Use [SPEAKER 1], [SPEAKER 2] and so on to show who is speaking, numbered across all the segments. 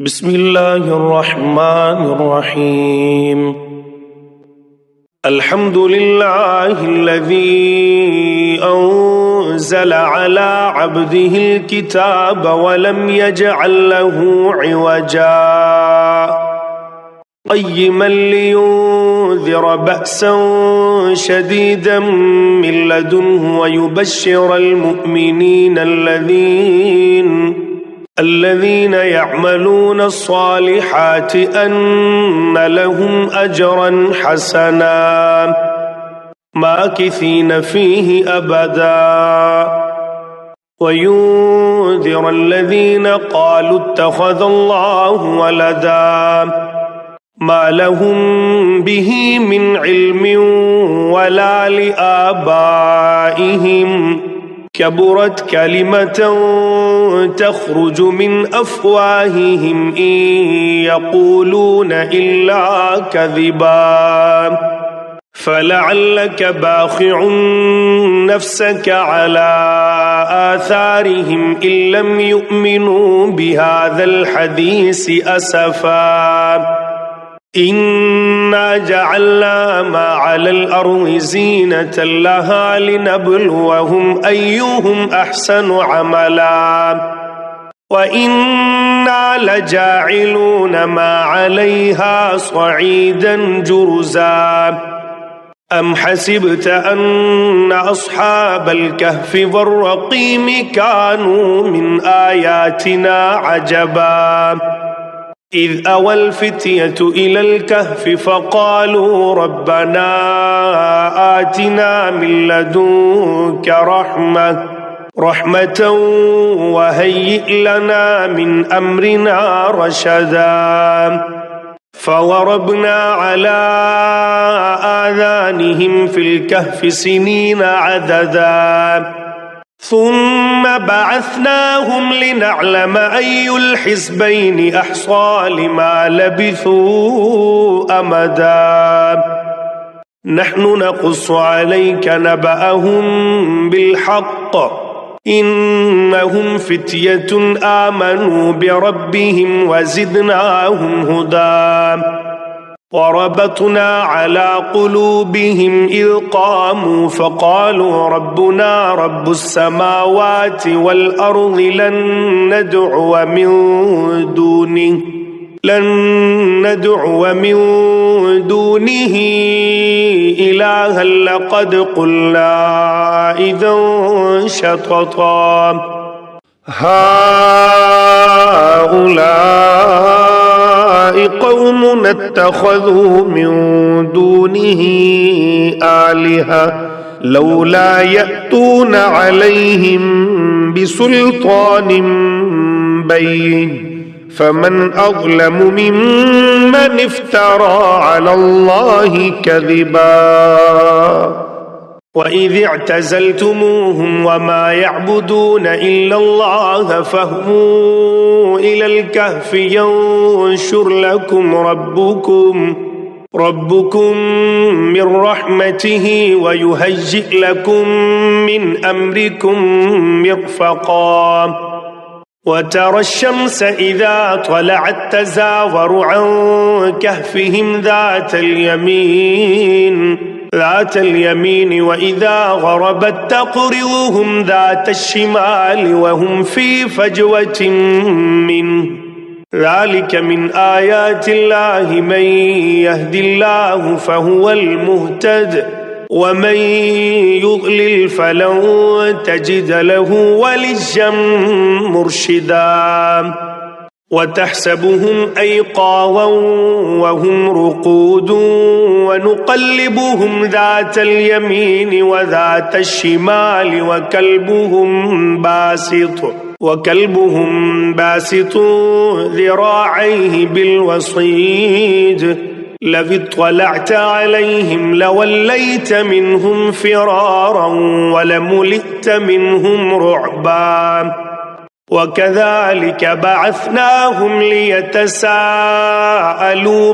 [SPEAKER 1] بسم الله الرحمن الرحيم الحمد لله الذي أنزل على عبده الكتاب ولم يجعل له عوجا قيما لينذر بأسا شديدا من لدنه ويبشر المؤمنين الذين يعملون الصالحات أن لهم أجرا حسنا ماكثين فيه أبدا وينذر الذين قالوا اتخذ الله ولدا ما لهم به من علم ولا لآبائهم كبرت كلمة تخرج من أفواههم إن يقولون إلا كذبا فلعلك باخع نفسك على آثارهم إن لم يؤمنوا بهذا الحديث أسفا إنا جعلنا ما على الأرض زينة لها لنبلوهم أيهم أحسن عملا وإنا لجاعلون ما عليها صعيدا جرزا أم حسبت أن أصحاب الكهف والرقيم كانوا من آياتنا عجبا إذ أوى الفتية إلى الكهف فقالوا ربنا آتنا من لدنك رحمة وهيئ لنا من أمرنا رشدا فضربنا على آذانهم في الكهف سنين عددا ثم بعثناهم لنعلم أي الحزبين أحصى لما لبثوا أمدا نحن نقص عليك نبأهم بالحق إنهم فتية آمنوا بربهم وزدناهم هدى وربطنا على قلوبهم إذ قاموا فقالوا ربنا رب السماوات والأرض لن ندعو من دونه إلها لقد قلنا إذا شططا هؤلاء قوم اتخذوا من دونه آلهة لولا يأتون عليهم بسلطان بين فمن أظلم ممن افترى على الله كذبا وإذ اعتزلتموهم وما يعبدون إلا الله فاهووا إلى الكهف ينشر لكم ربكم من رحمته ويهيئ لكم من أمركم مرفقا وترى الشمس إذا طلعت تزاور عن كهفهم ذات اليمين وإذا غربت تقرضهم ذات الشمال وهم في فجوة منه ذلك من آيات الله من يهد الله فهو المهتد ومن يضلل فلن تجد له وليا مرشدا وتحسبهم أيقاظا وهم رقود ونقلبهم ذات اليمين وذات الشمال وكلبهم باسط ذراعيه بالوصيد لو اطلعت عليهم لوليت منهم فرارا ولملئت منهم رعبا وكذلك بعثناهم ليتساءلوا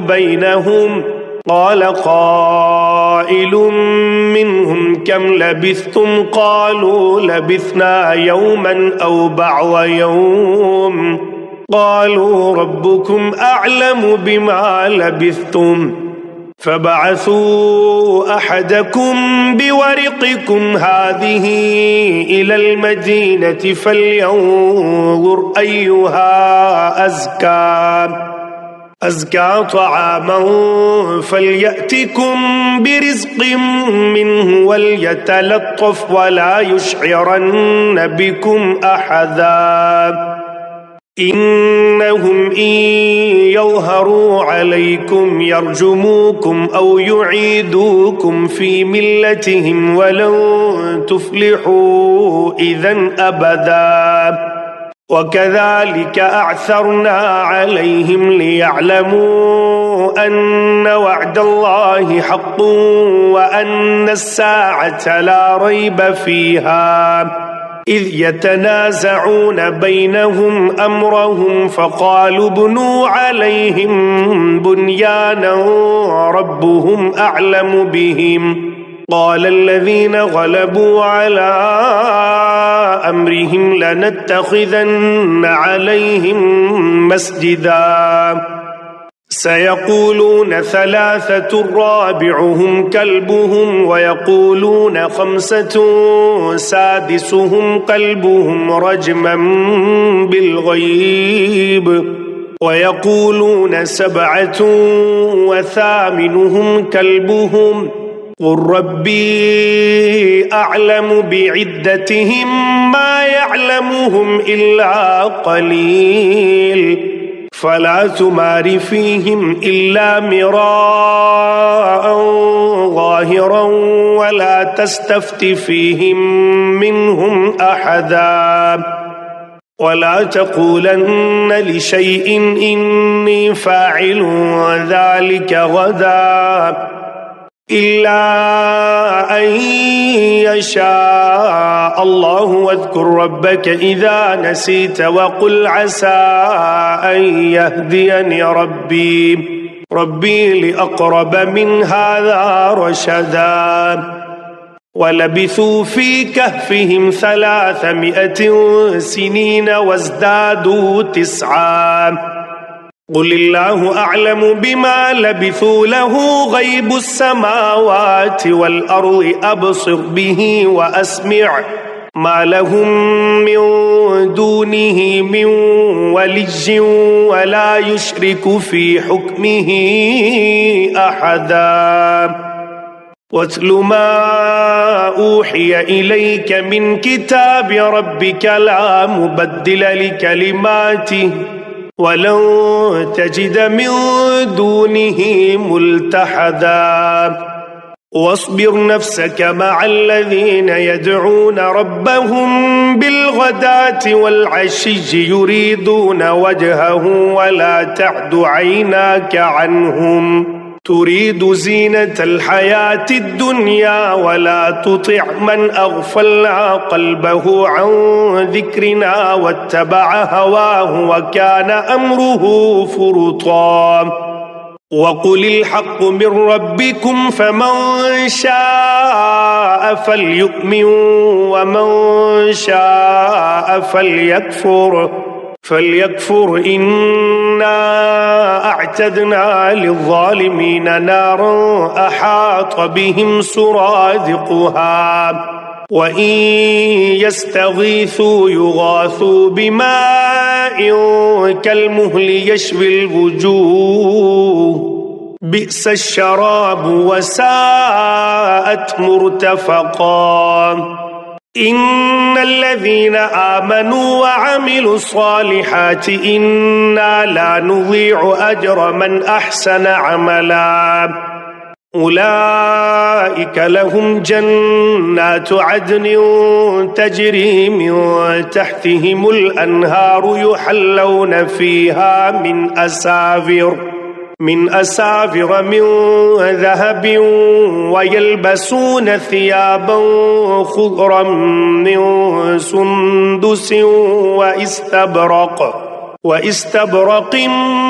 [SPEAKER 1] بينهم قال قائل منهم كم لبثتم قالوا لبثنا يوما أو بعض يوم قالوا ربكم أعلم بما لبثتم فبعثوا أحدكم بورقكم هذه إلى المدينة فلينظر أيها أزكى طعاما فليأتكم برزق منه وليتلطف ولا يشعرن بكم أحدا إنهم إن يظهروا عليكم يرجموكم أو يعيدوكم في ملتهم ولن تفلحوا إذن أبدا وكذلك أعثرنا عليهم ليعلموا أن وعد الله حق وأن الساعة لا ريب فيها إذ يتنازعون بينهم أمرهم فقالوا ابنوا عليهم بنيانا ربهم أعلم بهم قال الذين غلبوا على أمرهم لنتخذن عليهم مسجدا سيقولون ثلاثة رابعهم كلبهم ويقولون خمسة سادسهم كلبهم رجما بالغيب ويقولون سبعة وثامنهم كلبهم قل ربي أعلم بعدتهم ما يعلمهم إلا قليل فلا تمار فيهم إلا مراء ظاهرا ولا تستفت فيهم منهم أحدا ولا تقولن لشيء إني فاعل ذلك غدا إلا أن يشاء الله واذكر ربك إذا نسيت وقل عسى أن يهديني ربي لأقرب من هذا رشدا ولبثوا في كهفهم 300 سنين وازدادوا 9 قل الله أعلم بما لبثوا له غيب السماوات والأرض أبصر به وأسمع ما لهم من دونه من ولي ولا يشرك في حكمه أحدا واتل ما أوحي إليك من كتاب ربك لا مبدل لكلماته ولن تجد من دونه ملتحدا واصبر نفسك مع الذين يدعون ربهم بالغداة والعشي يريدون وجهه ولا تعد عيناك عنهم تريد زينة الحياة الدنيا ولا تطع من أغفلنا قلبه عن ذكرنا واتبع هواه وكان أمره فرطا وقل الحق من ربكم فمن شاء فليؤمن ومن شاء فليكفر إنا أعتدنا للظالمين نارا أحاط بهم سرادقها وإن يستغيثوا يغاثوا بماء كالمهل يشوي الوجوه بئس الشراب وساءت مرتفقا إن الذين آمنوا وعملوا الصالحات إنا لا نضيع أجر من أحسن عملا أولئك لهم جنات عدن تجري من تحتهم الأنهار يحلون فيها من أساور من ذهب ويلبسون ثيابا خضرا من سندس واستبرق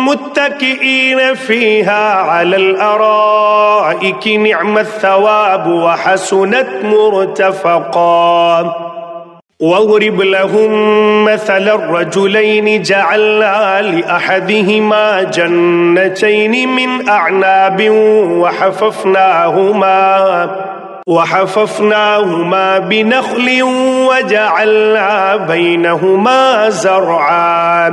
[SPEAKER 1] متكئين فيها على الأرائك نعم الثواب وحسنت مرتفقا واضرب لهم مثل الرجلين جعلنا لأحدهما جنتين من أعناب وحففناهما بنخل وجعلنا بينهما زرعا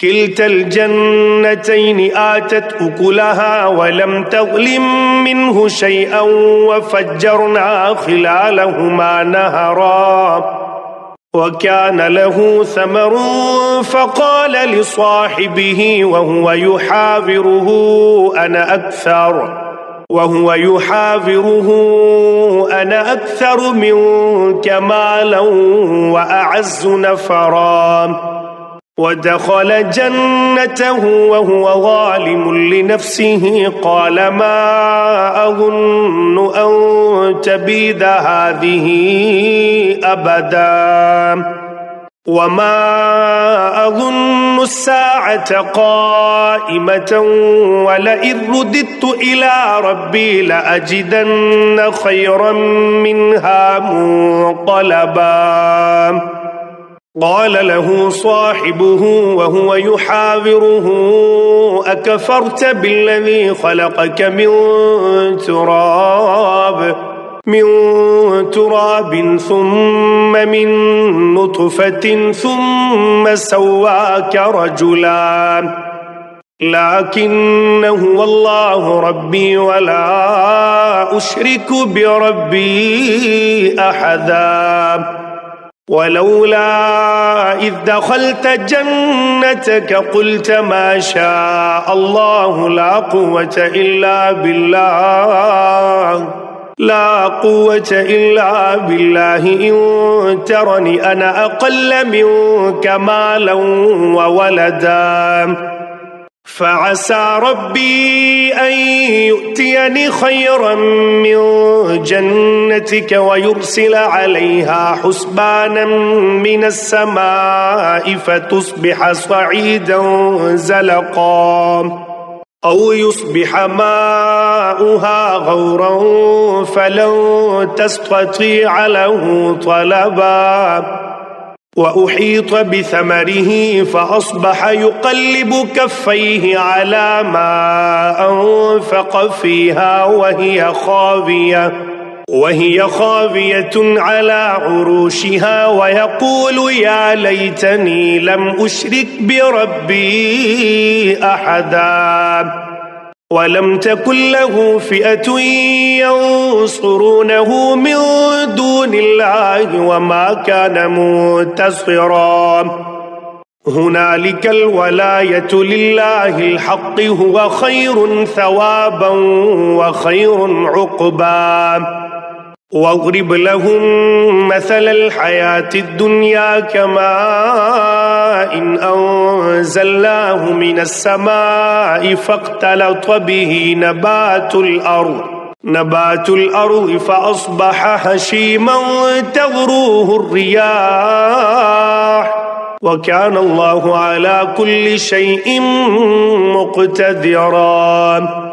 [SPEAKER 1] كلتا الجنتين آتت أكلها ولم تظلم منه شيئا وفجرنا خلالهما نهرا وكان له ثمر فقال لصاحبه وهو يحاوره أنا أكثر منك مالا وأعز نفرا ودخل جنته وهو ظالم لنفسه قال ما أظن أن تبيد هذه أبدا وما أظن الساعة قائمة ولئن رددت إلى ربي لأجدن خيرا منها منقلبا قال له صاحبه وهو يحاوره أكفرت بالذي خلقك من تراب ثم من نطفة ثم سواك رجلا لكن هو الله ربي ولا أشرك بربي أحدا ولولا إذ دخلت جنتك قلت ما شاء الله لا قوة إلا بالله إن ترني أنا أقل منك مالا وولدا فعسى ربي أن يؤتيني خيرا من جنتك ويرسل عليها حسبانا من السماء فتصبح صعيدا زلقا أو يصبح ماؤها غورا فلن تستطيع له طلبا وأحيط بثمره فأصبح يقلب كفيه على ما أنفق فيها وهي خاوية على عروشها ويقول يا ليتني لم أشرك بربي أحدا ولم تكن له فئة ينصرونه من دون الله وما كان منتصرا هنالك الولاية لله الحق هو خير ثوابا وخير عقبا واضرب لهم مثل الحياة الدنيا كماء إن أنزلناه من السماء فاختلط به نبات الأرض فأصبح هشيما تذروه الرياح وكان الله على كل شيء مقتدرا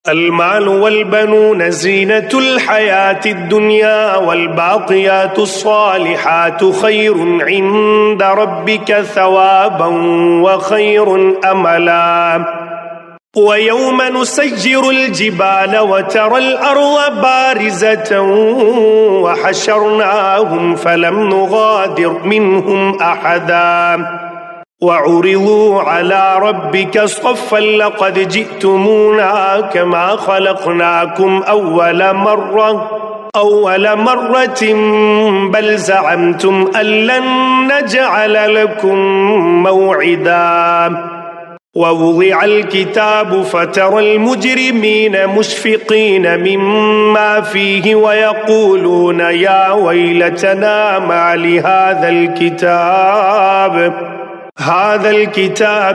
[SPEAKER 1] المال والبنون زينة الحياة الدنيا والباقيات الصالحات خير عند ربك ثوابا وخير أملا ويوم نسجر الجبال وترى الأرض بارزة وحشرناهم فلم نغادر منهم أحدا وعرضوا على ربك صفا لقد جئتمونا كما خلقناكم أول مرة بل زعمتم أن لن نجعل لكم موعدا ووضع الكتاب فترى المجرمين مشفقين مما فيه ويقولون يا ويلتنا ما لهذا الكتاب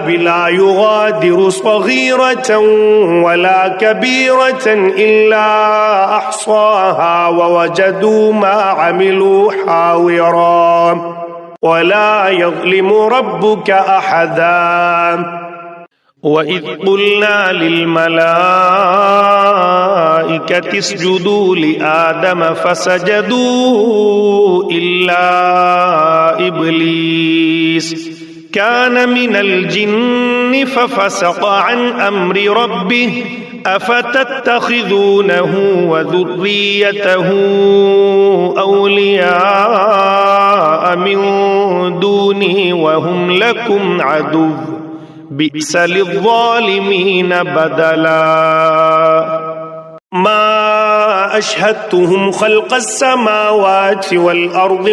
[SPEAKER 1] لا يغادر صغيرة ولا كبيرة إلا أحصاها ووجدوا ما عملوا حاضرا ولا يظلم ربك أحدا وإذ قلنا للملائكة اسجدوا لآدم فسجدوا إلا إبليس كان من الجن ففسق عن أمر ربه أفتتخذونه وذريته أولياء من دوني وهم لكم عدو بئس للظالمين بدلا ما أشهدتهم خلق السماوات والأرض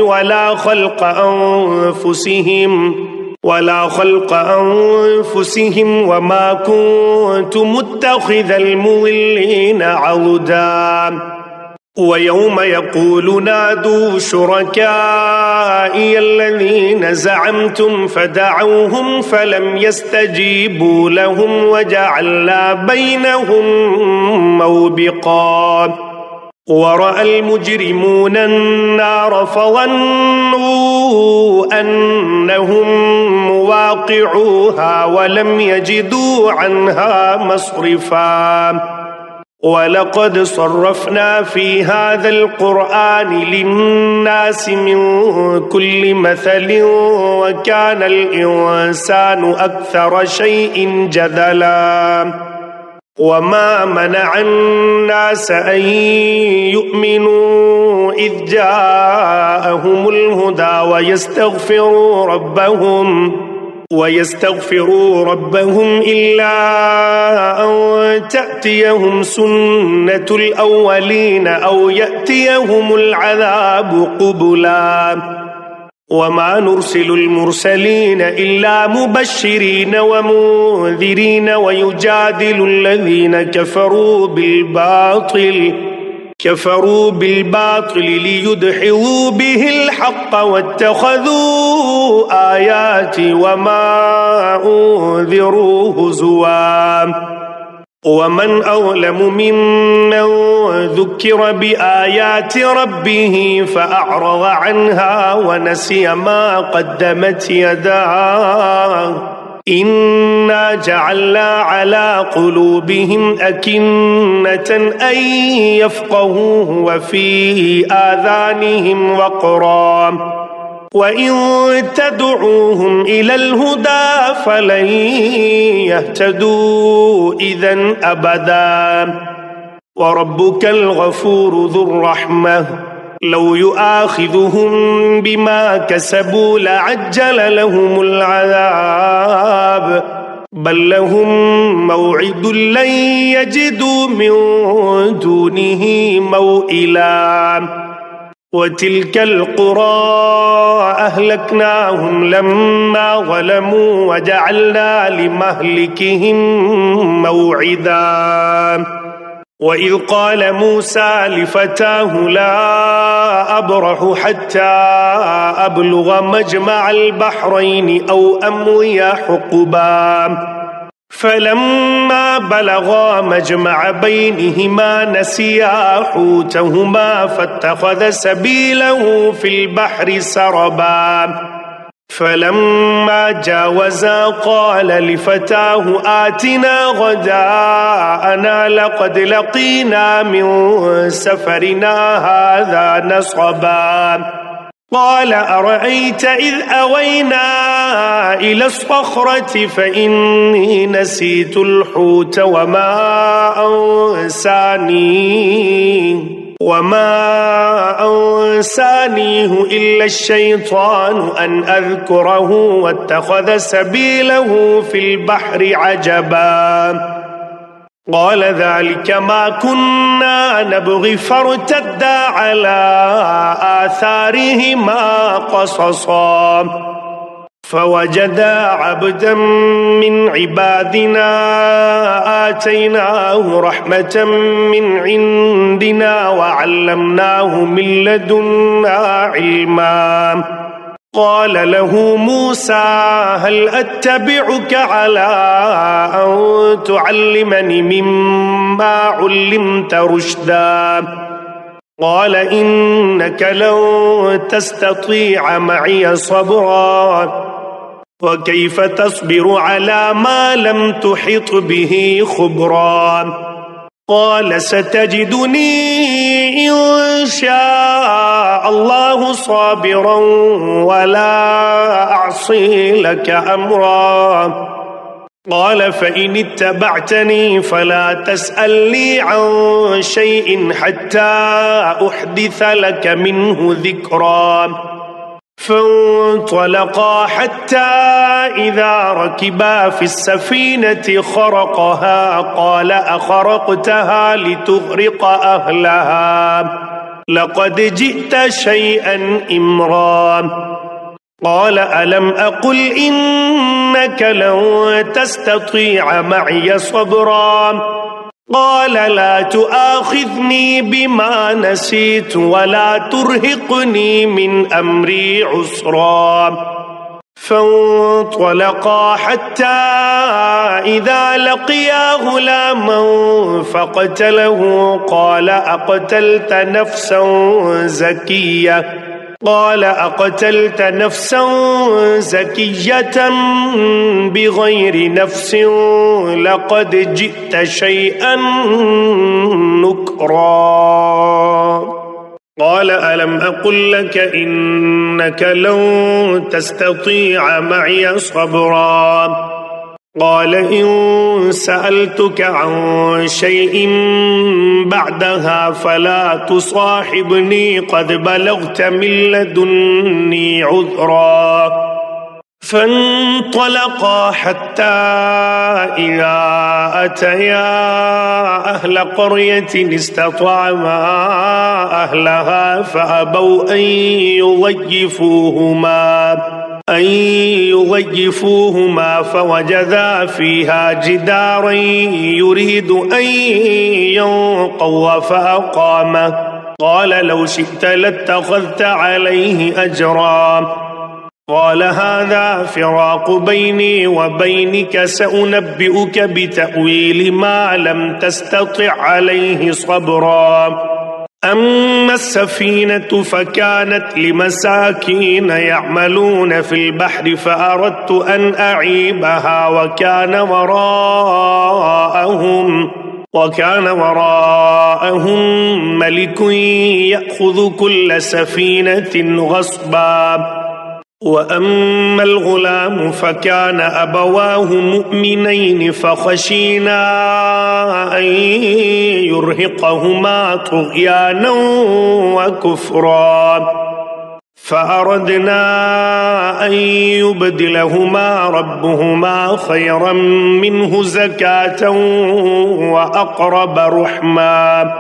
[SPEAKER 1] ولا خلق أنفسهم وما كنت متخذ المضلين عضدا ويوم يقول نادوا شركائي الذين زعمتم فدعوهم فلم يستجيبوا لهم وجعلنا بينهم موبقا ورأى المجرمون النار فظنوا أنهم مواقعوها ولم يجدوا عنها مصرفا ولقد صرفنا في هذا القرآن للناس من كل مثل وكان الإنسان أكثر شيء جدلا وما منع الناس أن يؤمنوا إذ جاءهم الهدى ويستغفروا ربهم إلا أن تأتيهم سنة الأولين أو يأتيهم العذاب قبلا وما نرسل المرسلين إلا مبشرين ومنذرين ويجادل الذين كفروا بالباطل ليدحضوا به الحق واتخذوا آياتي وما أنذروا هزوا ومن أظلم ممن ذكر بآيات ربه فأعرض عنها ونسي ما قدمت يداه إنا جعلنا على قلوبهم أكنة أن يفقهوه وفي آذانهم وقرا وإن تدعوهم إلى الهدى فلن يهتدوا إذن أبدا وربك الغفور ذو الرحمة لو يؤاخذهم بما كسبوا لعجل لهم العذاب بل لهم موعد لن يجدوا من دونه موئلا وتلك القرى أهلكناهم لما ظلموا وجعلنا لمهلكهم موعدا وإذ قال موسى لفتاه لا أبرح حتى أبلغ مجمع البحرين أو أمضي حقبا فلما بلغا مجمع بينهما نسيا حوتهما فاتخذ سبيله في البحر سربا فلما جاوزا قال لفتاه آتنا غداءنا لقد لقينا من سفرنا هذا نصبا قال أرأيت إذ أوينا إلى الصخرة فإني نسيت الحوت وما أنسانيه إلا الشيطان أن أذكره واتخذ سبيله في البحر عجبا قال ذلك ما كنا نبغي فارتدا على آثارهما قصصا فوجدا عبدا من عبادنا آتيناه رحمة من عندنا وعلمناه من لدنا علما قال له موسى هل أتبعك على أن تعلمني مما علمت رشدا قال إنك لن تستطيع معي صبرا وكيف تصبر على ما لم تحط به خبرا قال ستجدني إن شاء الله صابرا ولا أعصي لك أمرا قال فإن اتبعتني فلا تسألني عن شيء حتى أحدث لك منه ذكرا فانطلقا حتى إذا ركبا في السفينة خرقها قال أخرقتها لتغرق أهلها لقد جئت شيئا إمرا قال ألم أقل إنك لن تستطيع معي صبرا قال لا تؤاخذني بما نسيت ولا ترهقني من أمري عسرا فانطلقا حتى إذا لقيا غلاما فقتله قال أقتلت نفسا زكية بغير نفس لقد جئت شيئا نكرا قال ألم أقل لك إنك لن تستطيع معي صبرا قال إن سألتك عن شيء بعدها فلا تصاحبني قد بلغت من لدني عذرا فانطلقا حتى إذا أتيا أهل قرية استطعما أهلها فأبوا أن يضيفوهما فوجدا فيها جدارا يريد أن ينقض فأقامه قال لو شئت لاتخذت عليه أجرا قال هذا فراق بيني وبينك سأنبئك بتأويل ما لم تستطع عليه صبرا أما السفينة فكانت لمساكين يعملون في البحر فأردت أن أعيبها وكان وراءهم ملك يأخذ كل سفينة غصبا وأما الغلام فكان أبواه مؤمنين فخشينا أن يرهقهما طغيانا وكفرا فأردنا أن يبدلهما ربهما خيرا منه زكاة وأقرب رحما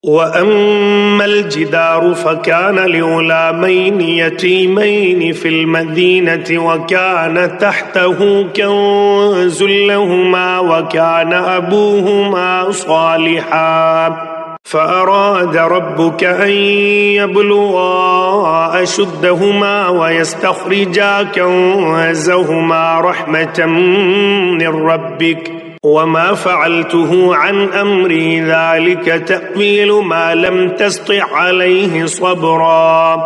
[SPEAKER 1] وأما الجدار فكان لغلامين يتيمين في المدينة وكان تحته كنز لهما وكان أبوهما صالحا فأراد ربك أن يبلغا أشدهما ويستخرجا كنزهما رحمة من ربك وما فعلته عن أمري ذلك تأويل ما لم تسطع عليه صبرا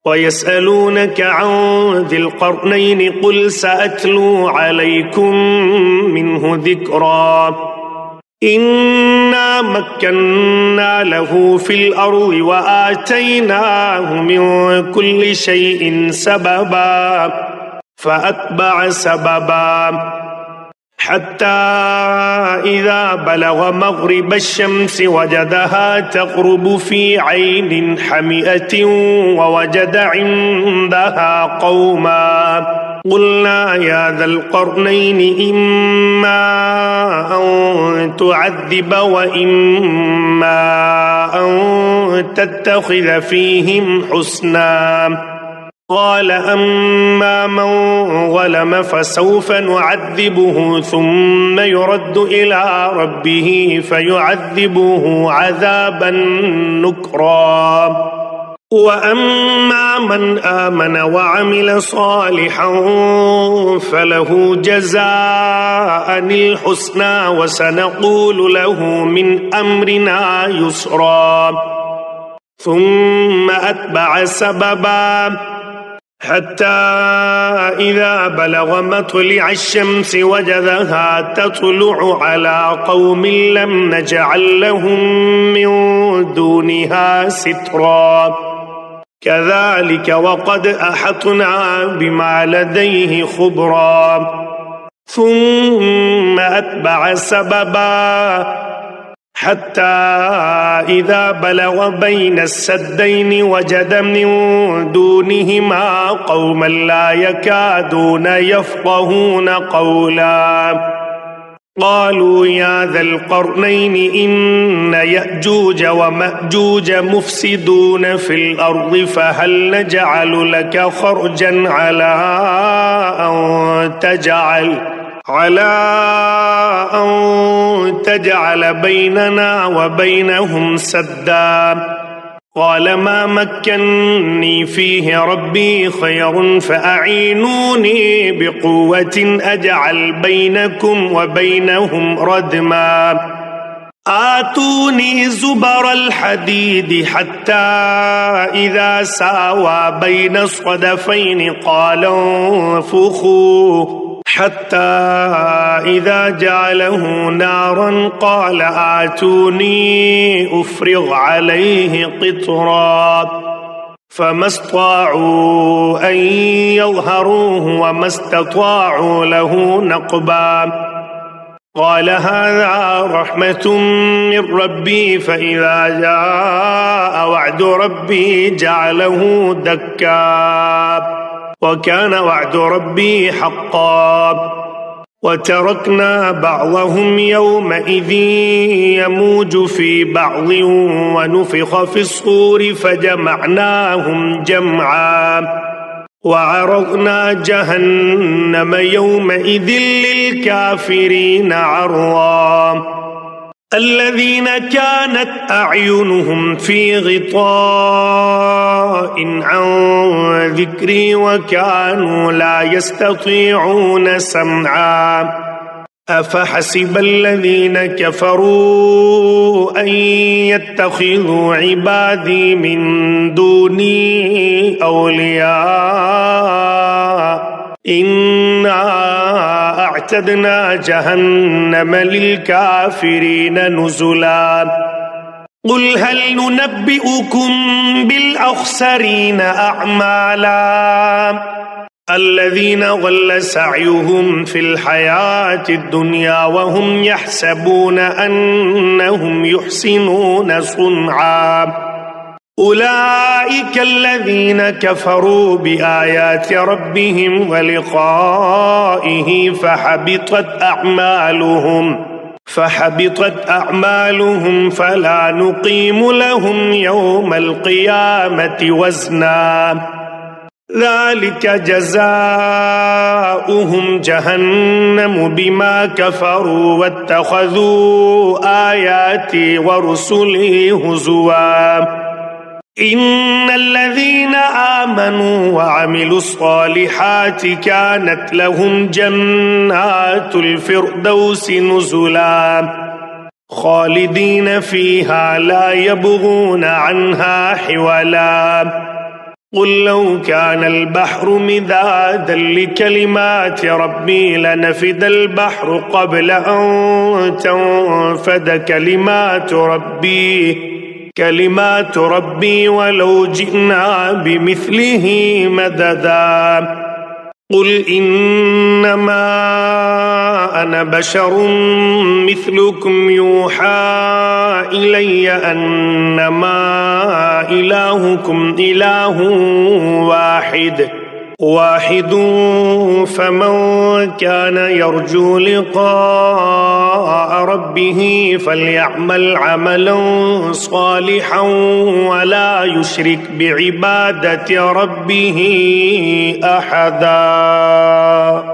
[SPEAKER 1] ويسألونك عن ذي القرنين قل سأتلو عليكم منه ذكرا إنا مكنا له في الأرض وآتيناه من كل شيء سببا فأتبع سببا حتى إذا بلغ مغرب الشمس وجدها تغرب في عين حمئة ووجد عندها قوما قلنا يا ذا القرنين إما أن تعذب وإما أن تتخذ فيهم حسنا قال أما من ظلم فسوف نعذبه ثم يرد إلى ربه فيعذبه عذابا نكرا وأما من آمن وعمل صالحا فله جزاء الحسنى وسنقول له من أمرنا يسرا ثم أتبع سببا حتى إذا بلغ مطلع الشمس وجدها تطلع على قوم لم نجعل لهم من دونها سترا كذلك وقد أحطنا بما لديه خبرا ثم أتبع سببا حتى إذا بلغ بين السدين وجد من دونهما قوما لا يكادون يفقهون قولا قالوا يا ذا القرنين إن يأجوج ومأجوج مفسدون في الأرض فهل نجعل لك خرجا على أن تجعل بيننا وبينهم سدا قال ما مكنني فيه ربي خير فأعينوني بقوة أجعل بينكم وبينهم ردما آتوني زبر الحديد حتى إذا ساوى بين الصدفين قال انفخوا حتى إذا جعله نارا قال آتوني أفرغ عليه قطرا فما استطاعوا أن يظهروه وما استطاعوا له نقبا قال هذا رحمة من ربي فإذا جاء وعد ربي جعله دكا وكان وعد ربي حقا وتركنا بعضهم يومئذ يموج في بعض ونفخ في الصور فجمعناهم جمعا وعرضنا جهنم يومئذ للكافرين عرضا الذين كانت أعينهم في غطاء عن ذكري وكانوا لا يستطيعون سمعا أفحسب الذين كفروا أن يتخذوا عبادي من دوني أولياء إنا أعتدنا جهنم للكافرين نزلا قل هل ننبئكم بالأخسرين أعمالا الذين ضل سعيهم في الحياة الدنيا وهم يحسبون أنهم يحسنون صنعا أولئك الذين كفروا بآيات ربهم ولقائه فحبطت أعمالهم فلا نقيم لهم يوم القيامة وزنا ذلك جزاؤهم جهنم بما كفروا واتخذوا آياتي ورسلي هزوا إن الذين آمنوا وعملوا الصالحات كانت لهم جنات الفردوس نزلا خالدين فيها لا يبغون عنها حولا قل لو كان البحر مدادا لكلمات ربي لنفد البحر قبل أن تنفد كلمات ربي ولو جئنا بمثله مددا قل إنما أنا بشر مثلكم يوحى إلي أنما إلهكم إله واحد فمن كان يرجو لقاء ربه فليعمل عملا صالحا ولا يشرك بعبادة ربه أحدا.